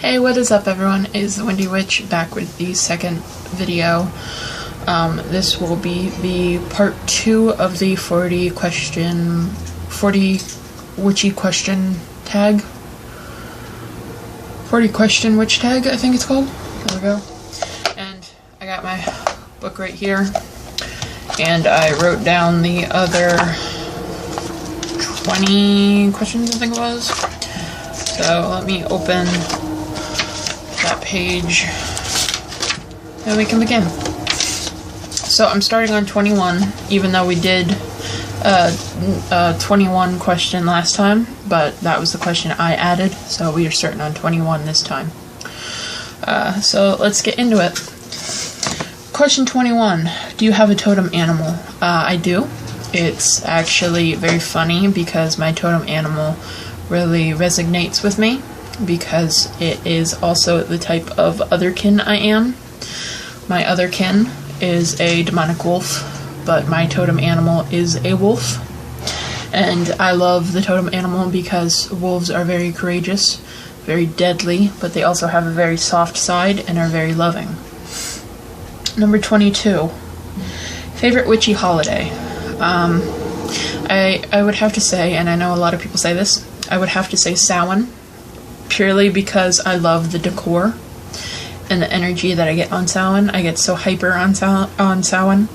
Hey, what is up everyone? It's the Windy Witch back with the second video. This will be the part 2 of the 40 witchy question tag. 40 question witch tag, I think it's called. There we go. And I got my book right here. And I wrote down the other 20 questions, I think it was. So let me open that page and we can begin. So I'm starting on 21, even though we did 21 question last time, but that was the question I added, so we are starting on 21 this time. So let's get into it. Question 21. Do you have a totem animal? I do. It's actually very funny because my totem animal really resonates with me, because it is also the type of otherkin I am. My otherkin is a demonic wolf, but my totem animal is a wolf. And I love the totem animal because wolves are very courageous, very deadly, but they also have a very soft side and are very loving. Number 22. Favorite witchy holiday? I would have to say, and I know a lot of people say this, I would have to say Samhain, purely because I love the decor and the energy that I get on Samhain. I get so hyper on Samhain,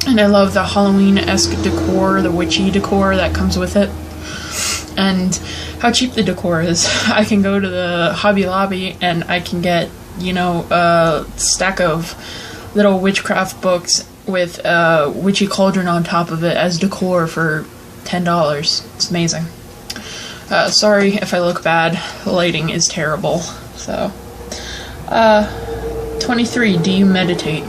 and I love the Halloween-esque decor, the witchy decor that comes with it, and how cheap the decor is. I can go to the Hobby Lobby and I can get, you know, a stack of little witchcraft books with a witchy cauldron on top of it as decor for $10. It's amazing. Sorry if I look bad. The lighting is terrible. So, 23. Do you meditate?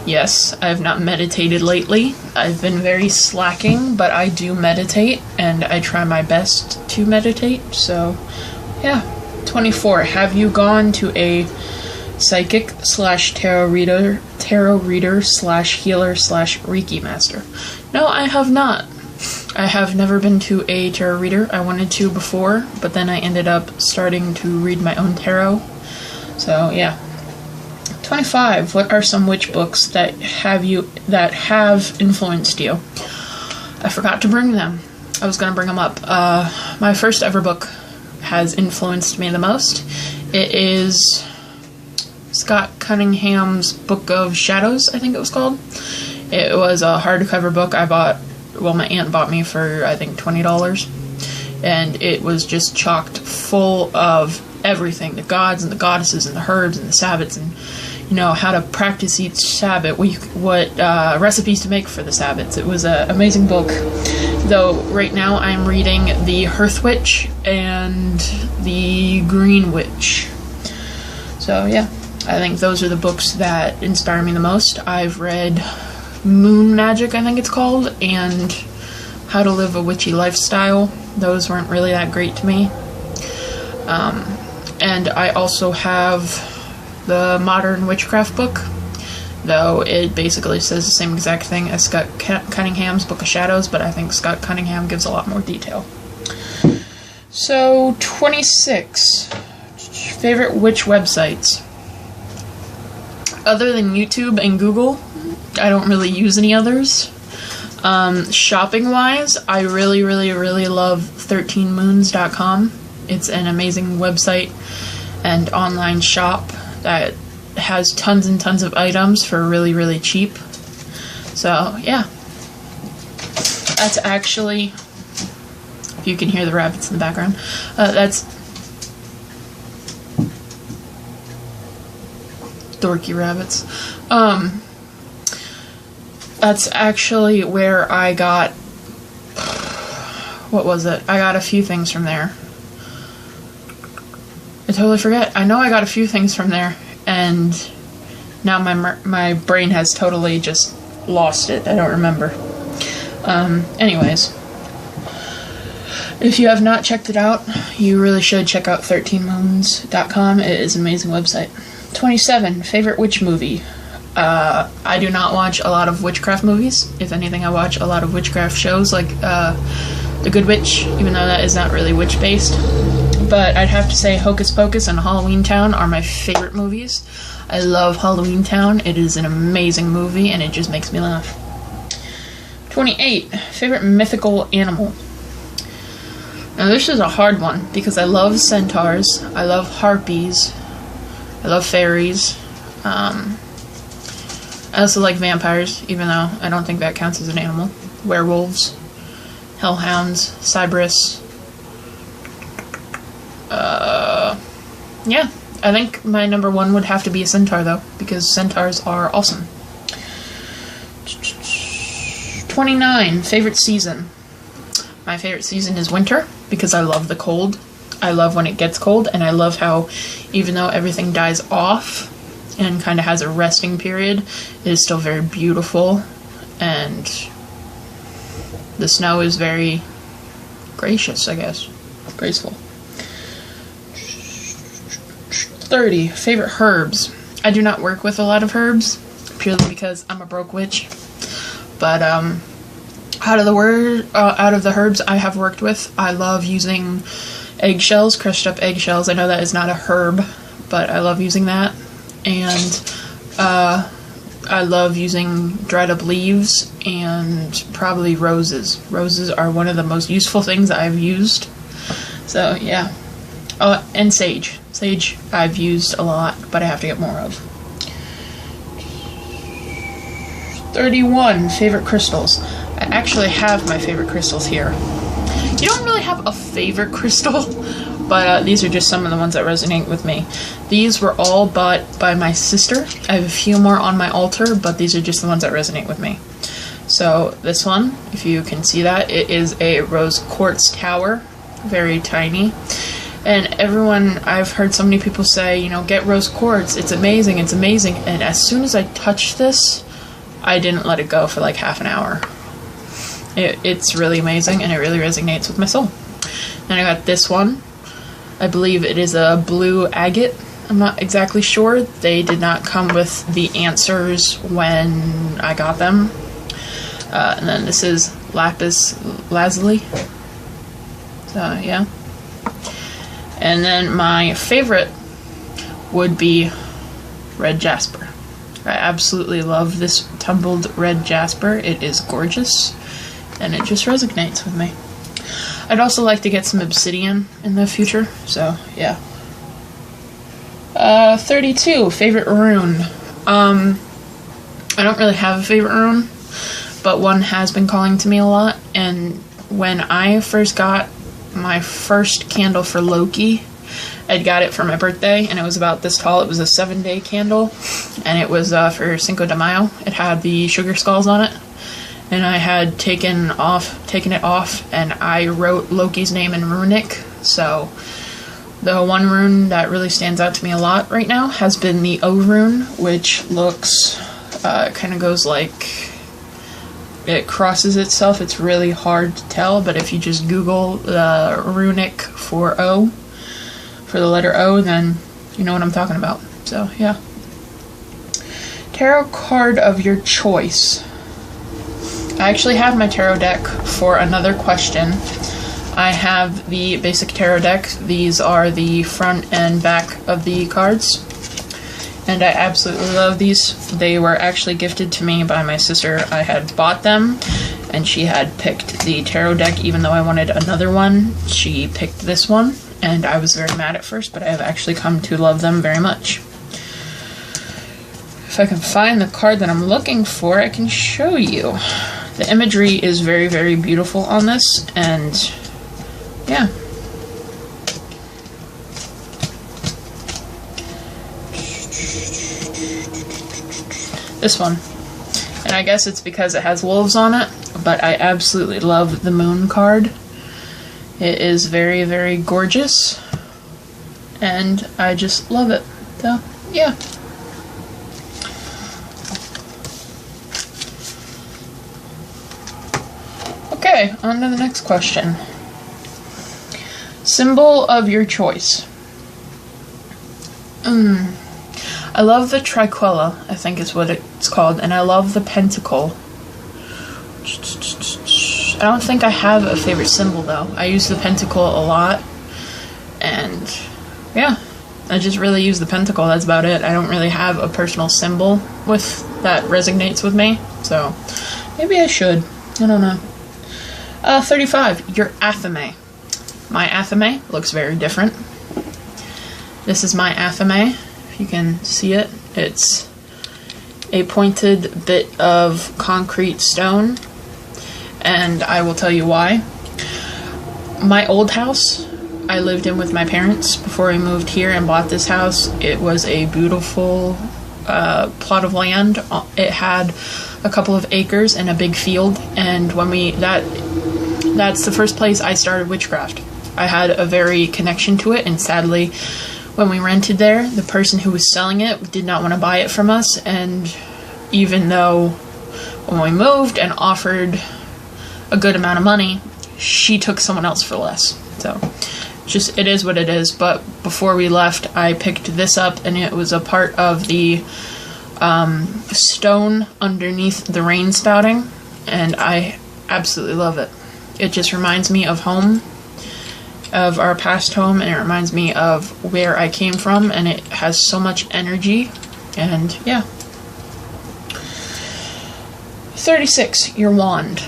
Yes, I have not meditated lately. I've been very slacking, but I do meditate, and I try my best to meditate. So, yeah. 24. Have you gone to a psychic / tarot reader / healer / Reiki master? No, I have not. I have never been to a tarot reader. I wanted to before, but then I ended up starting to read my own tarot. So, yeah. 25. What are some witch books that have influenced you? I forgot to bring them. I was going to bring them up. My first ever book has influenced me the most. It is Scott Cunningham's Book of Shadows, I think it was called. It was a hardcover book I bought. Well, my aunt bought me for, I think, $20, and it was just chocked full of everything, the gods and the goddesses and the herbs and the sabbats, and, you know, how to practice each sabbat, what recipes to make for the sabbats. It was an amazing book, though right now I'm reading the Hearth Witch and the Green Witch. So, yeah, I think those are the books that inspire me the most. I've read Moon Magic, I think it's called, and How to Live a Witchy Lifestyle. Those weren't really that great to me. And I also have the Modern Witchcraft book, though it basically says the same exact thing as Scott Cunningham's Book of Shadows, but I think Scott Cunningham gives a lot more detail. So, 26. Favorite witch websites? Other than YouTube and Google, I don't really use any others. Shopping-wise, I really love 13moons.com. It's an amazing website and online shop that has tons and tons of items for really cheap. So, yeah. That's actually, if you can hear the rabbits in the background, that's dorky rabbits. That's actually where I got, what was it? I got a few things from there. I totally forget. I know I got a few things from there, and now my brain has totally just lost it. I don't remember. Anyways, if you have not checked it out, you really should check out 13moons.com. It is an amazing website. 27. Favorite witch movie? I do not watch a lot of witchcraft movies. If anything, I watch a lot of witchcraft shows, like The Good Witch, even though that is not really witch-based. But I'd have to say Hocus Pocus and Halloween Town are my favorite movies. I love Halloween Town. It is an amazing movie and it just makes me laugh. 28. Favorite mythical animal. Now this is a hard one because I love centaurs, I love harpies, I love fairies. I also like vampires, even though I don't think that counts as an animal. Werewolves, hellhounds, Cyberus. Yeah, I think my number one would have to be a centaur though, because centaurs are awesome. 29. Favorite season. My favorite season is winter, because I love the cold. I love when it gets cold, and I love how even though everything dies off and kind of has a resting period, it is still very beautiful, and the snow is very gracious, I guess. Graceful. 30. Favorite herbs. I do not work with a lot of herbs, purely because I'm a broke witch. But out of the herbs I have worked with, I love using eggshells, crushed up eggshells. I know that is not a herb, but I love using that. And I love using dried up leaves and probably roses. Roses are one of the most useful things I've used. So yeah. Oh, and sage. Sage I've used a lot, but I have to get more of. 31. Favorite crystals. I actually have my favorite crystals here. You don't really have a favorite crystal, but these are just some of the ones that resonate with me. These were all bought by my sister. I have a few more on my altar, but these are just the ones that resonate with me. So this one, if you can see that, it is a rose quartz tower. Very tiny. And everyone, I've heard so many people say, you know, get rose quartz. It's amazing, it's amazing. And as soon as I touched this, I didn't let it go for like half an hour. It's really amazing, and it really resonates with my soul. Then I got this one. I believe it is a blue agate. I'm not exactly sure. They did not come with the answers when I got them. And then this is lapis lazuli. So, yeah. And then my favorite would be red jasper. I absolutely love this tumbled red jasper. It is gorgeous, and it just resonates with me. I'd also like to get some obsidian in the future, so yeah. 32. Favorite rune. I don't really have a favorite rune, but one has been calling to me a lot, and when I first got my first candle for Loki, I'd got it for my birthday, and it was about this tall. It was a 7-day candle, and it was for Cinco de Mayo. It had the sugar skulls on it, and I had taken it off, and I wrote Loki's name in runic. So the one rune that really stands out to me a lot right now has been the O rune, which looks, kind of goes like, it crosses itself. It's really hard to tell, but if you just Google runic for O, for the letter O, then you know what I'm talking about. So, yeah. Tarot card of your choice. I actually have my tarot deck for another question. I have the basic tarot deck. These are the front and back of the cards. And I absolutely love these. They were actually gifted to me by my sister. I had bought them, and she had picked the tarot deck. Even though I wanted another one, she picked this one. And I was very mad at first, but I have actually come to love them very much. If I can find the card that I'm looking for, I can show you. The imagery is very, very beautiful on this, and yeah. This one. And I guess it's because it has wolves on it, but I absolutely love the moon card. It is very, very gorgeous, and I just love it. So, yeah. Okay, on to the next question. Symbol of your choice. I love the triquella, I think is what it's called, and I love the pentacle. I don't think I have a favorite symbol though. I use the pentacle a lot, And yeah, I just really use the pentacle. That's about it. I don't really have a personal symbol that resonates with me. So maybe I should. I don't know. 35. Your Athame. My Athame looks very different. This is my Athame. If you can see it, it's a pointed bit of concrete stone, and I will tell you why. My old house I lived in with my parents before we moved here and bought this house. It was a beautiful plot of land. It had a couple of acres and a big field, and when that's the first place I started witchcraft. I had a very connection to it, and sadly, when we rented there, the person who was selling it did not want to buy it from us, and even though when we moved and offered a good amount of money, she took someone else for less. So just, it is what it is. But before we left, I picked this up, and it was a part of the stone underneath the rain spouting, and I absolutely love it. It just reminds me of home, of our past home, and it reminds me of where I came from, and it has so much energy. And yeah. 36. Your wand.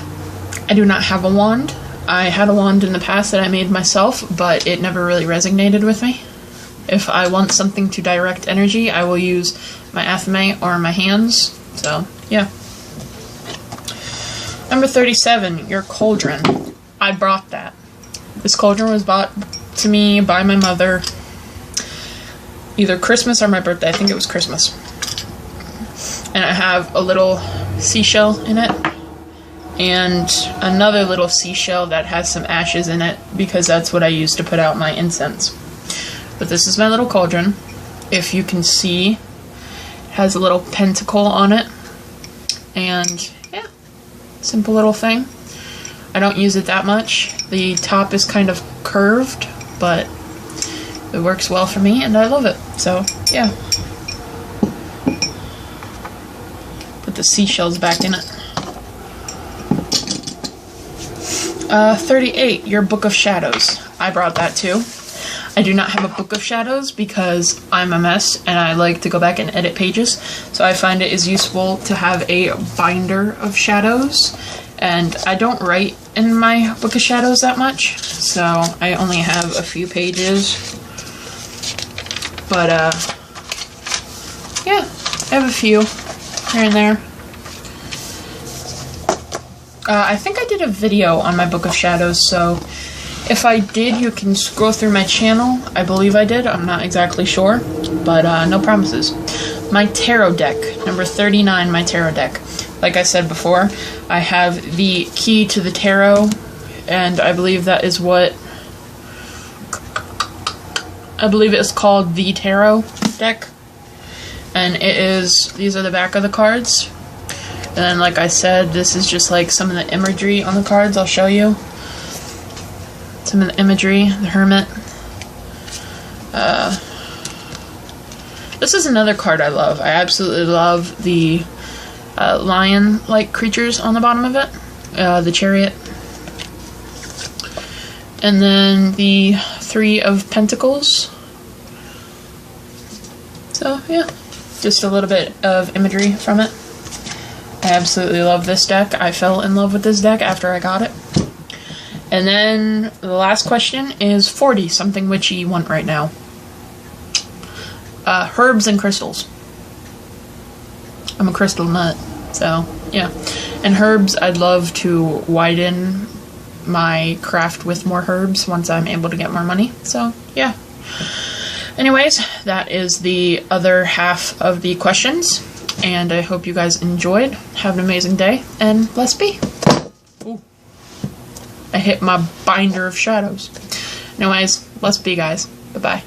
I do not have a wand. I had a wand in the past that I made myself, but it never really resonated with me. If I want something to direct energy, I will use my Athame or my hands. So yeah. Number 37. Your cauldron. I brought that. This cauldron was bought to me by my mother either Christmas or my birthday. I think it was Christmas. And I have a little seashell in it and another little seashell that has some ashes in it because that's what I use to put out my incense. But this is my little cauldron. If you can see, it has a little pentacle on it. And yeah, simple little thing. I don't use it that much. The top is kind of curved, but it works well for me and I love it. So yeah. Put the seashells back in it. 38. Your Book of Shadows. I brought that too. I do not have a Book of Shadows because I'm a mess and I like to go back and edit pages. So I find it is useful to have a binder of shadows. And I don't write in my Book of Shadows that much, so I only have a few pages. But, yeah, I have a few here and there. I think I did a video on my Book of Shadows, so if I did, you can scroll through my channel. I believe I did. I'm not exactly sure, but no promises. My tarot deck, number 39, my tarot deck. Like I said before, I have the key to the tarot, and I believe that is what... I believe it's called the tarot deck. And it is... These are the back of the cards. And then, like I said, this is just like some of the imagery on the cards. I'll show you. Some of the imagery. The Hermit. This is another card I love. I absolutely love the... lion-like creatures on the bottom of it, the Chariot, and then the Three of Pentacles. So yeah, just a little bit of imagery from it. I absolutely love this deck. I fell in love with this deck after I got it. And then the last question is 40, something witchy you want right now. Herbs and crystals. I'm a crystal nut, so yeah. And herbs, I'd love to widen my craft with more herbs once I'm able to get more money, so yeah. Anyways, that is the other half of the questions, and I hope you guys enjoyed. Have an amazing day, and let's be. Ooh. I hit my binder of shadows. Anyways, let's be, guys. Bye-bye.